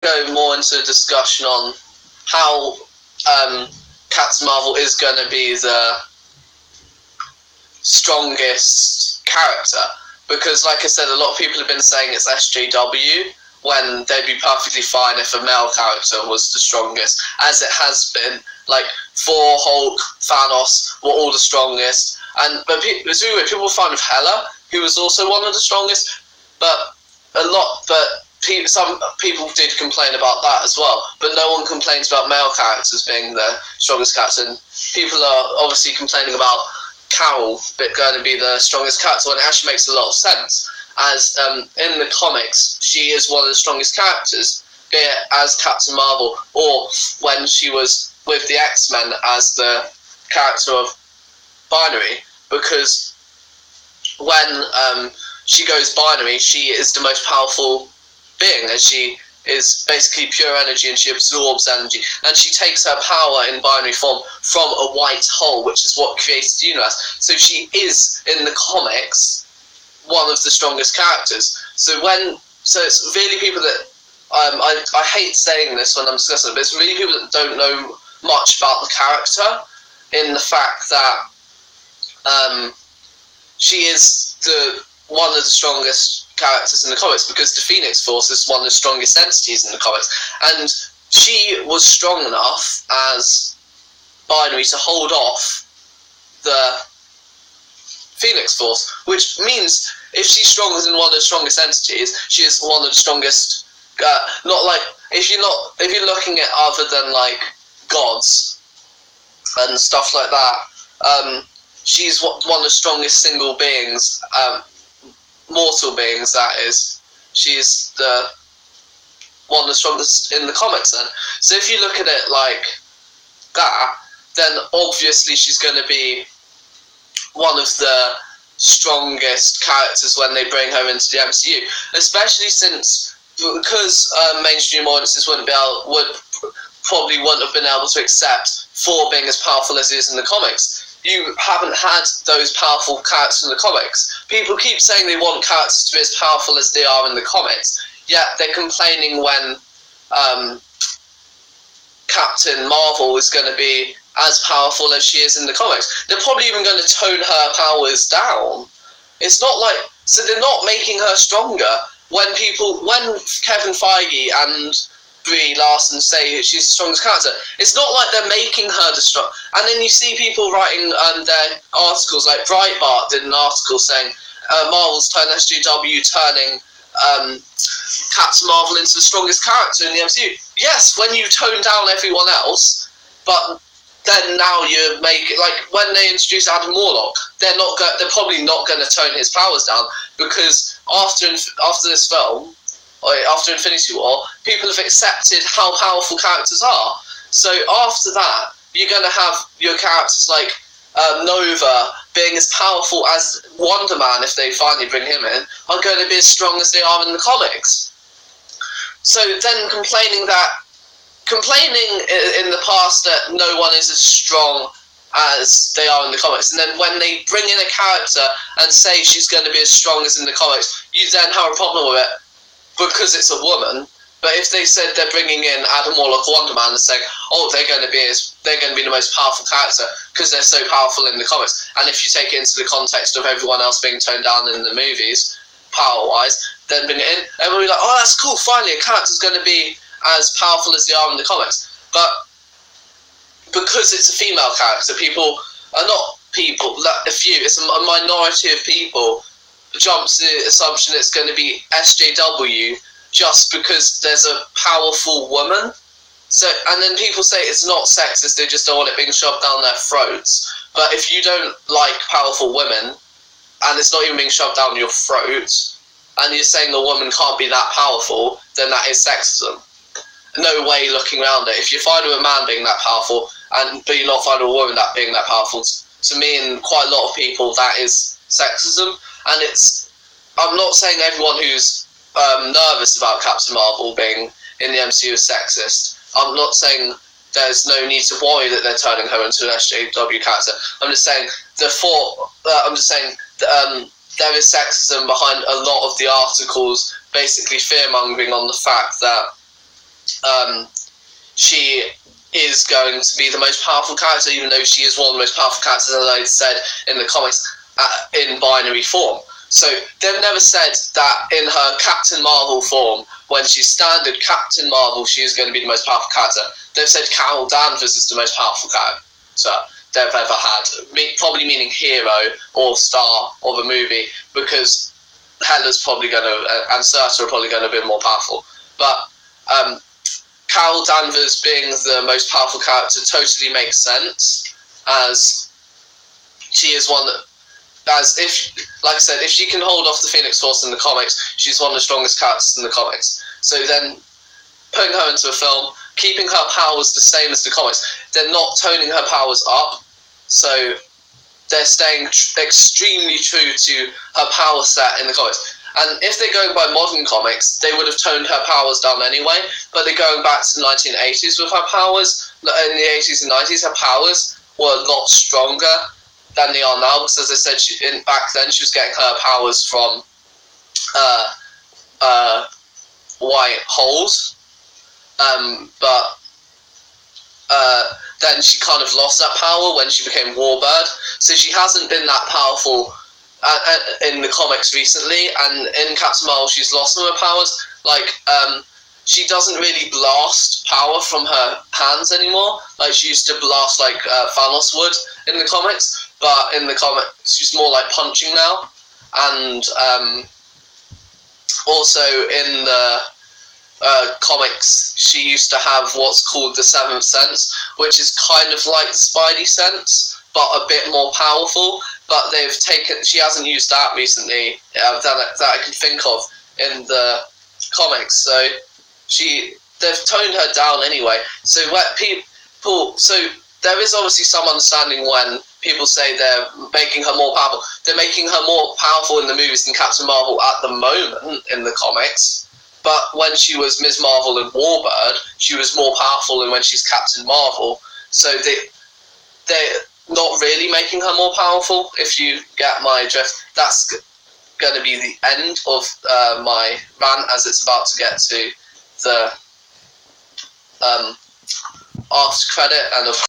go more into a discussion on how Captain Marvel is going to be the strongest character, because like I said, a lot of people have been saying it's SJW when they'd be perfectly fine if a male character was the strongest, as it has been. Like Thor, Hulk, Thanos were all the strongest, but it's really weird. People were fine with Hela, who was also one of the strongest, but some people did complain about that as well, but no one complains about male characters being the strongest character, and people are obviously complaining about Carol going to be the strongest character, and it actually makes a lot of sense, as in the comics she is one of the strongest characters, be it as Captain Marvel or when she was with the X-Men as the character of Binary, because when she goes Binary, she is the most powerful being, as she is basically pure energy and she absorbs energy, and she takes her power in Binary form from a white hole, which is what creates the universe. So she is, in the comics, one of the strongest characters. So it's really people that I hate saying this when I'm discussing it, but it's really people that don't know much about the character, in the fact that she is one of the strongest characters in the comics, because the Phoenix Force is one of the strongest entities in the comics, and she was strong enough as Binary to hold off the Phoenix Force, which means if she's stronger than one of the strongest entities, she is one of the strongest. Not like if you're looking at other than like gods and stuff like that. She's one of the strongest single beings, mortal beings. That is, she's one of the strongest in the comics. Then, so if you look at it like that, then obviously she's going to be one of the strongest characters when they bring her into the MCU, especially because mainstream audiences probably wouldn't have been able to accept Thor being as powerful as he is in the comics. You haven't had those powerful characters in the comics. People keep saying they want characters to be as powerful as they are in the comics, yet they're complaining when Captain Marvel is going to be as powerful as she is in the comics. They're probably even going to tone her powers down. It's not like, so they're not making her stronger. When Kevin Feige and Brie Larson say she's the strongest character, it's not like they're making her the strong. And then you see people writing their articles, like Breitbart did an article saying Marvel's turning SJW, turning Captain Marvel into the strongest character in the MCU. Yes, when you tone down everyone else, but then now you make it like when they introduce Adam Warlock, they're probably not going to tone his powers down, because after this film, after Infinity War, people have accepted how powerful characters are. So after that, you're going to have your characters like Nova being as powerful as Wonder Man, if they finally bring him in, are going to be as strong as they are in the comics. So then complaining in the past that no one is as strong as they are in the comics, and then when they bring in a character and say she's going to be as strong as in the comics, you then have a problem with it because it's a woman. But if they said they're bringing in Adam Warlock, Wonder Man, and saying, oh, they're going to be the most powerful character because they're so powerful in the comics, and if you take it into the context of everyone else being toned down in the movies, power-wise, then bring it in, and we'll be like, oh, that's cool, finally a character's going to be as powerful as they are in the comics. But because it's a female character, it's a minority of people jumps to the assumption it's going to be SJW just because there's a powerful woman. So, and then people say it's not sexist, they just don't want it being shoved down their throats. But if you don't like powerful women, and it's not even being shoved down your throat, and you're saying a woman can't be that powerful, then that is sexism. No way looking around it. If you find a man being that powerful, but you're not finding a woman being that powerful, to me and quite a lot of people, that is sexism. And I'm not saying everyone who's nervous about Captain Marvel being in the MCU is sexist. I'm not saying there's no need to worry that they're turning her into an SJW character. I'm just saying there is sexism behind a lot of the articles, basically fear-mongering on the fact that she is going to be the most powerful character, even though she is one of the most powerful characters, as I said, in the comics, in binary form. So they've never said that in her Captain Marvel form, when she's standard Captain Marvel, she is going to be the most powerful character. They've said Carol Danvers is the most powerful character they've ever had, probably meaning hero or star of a movie, because Hela's probably going to, and Surtur are probably going to be more powerful. But Carol Danvers being the most powerful character totally makes sense, as she is one that, as if, like I said, if she can hold off the Phoenix Force in the comics, she's one of the strongest characters in the comics. So then, putting her into a film, keeping her powers the same as the comics, they're not toning her powers up, so they're staying extremely true to her power set in the comics. And if they're going by modern comics, they would have toned her powers down anyway, but they're going back to the 1980s with her powers. In the 80s and 90s, her powers were a lot stronger than they are now, because as I said, back then she was getting her powers from white holes, but then she kind of lost that power when she became Warbird, so she hasn't been that powerful in the comics recently, and in Captain Marvel she's lost some of her powers. Like, she doesn't really blast power from her hands anymore, like she used to blast like Thanos would in the comics, but in the comics she's more like punching now. And also in the comics she used to have what's called the Seventh Sense, which is kind of like the Spidey sense, but a bit more powerful. But she hasn't used that recently that I can think of in the comics. So they've toned her down anyway. So there is obviously some understanding when people say they're making her more powerful. They're making her more powerful in the movies than Captain Marvel at the moment in the comics. But when she was Ms. Marvel and Warbird, she was more powerful than when she's Captain Marvel. So they're not really making her more powerful, if you get my drift. That's going to be the end of my rant, as it's about to get to the after credit, and of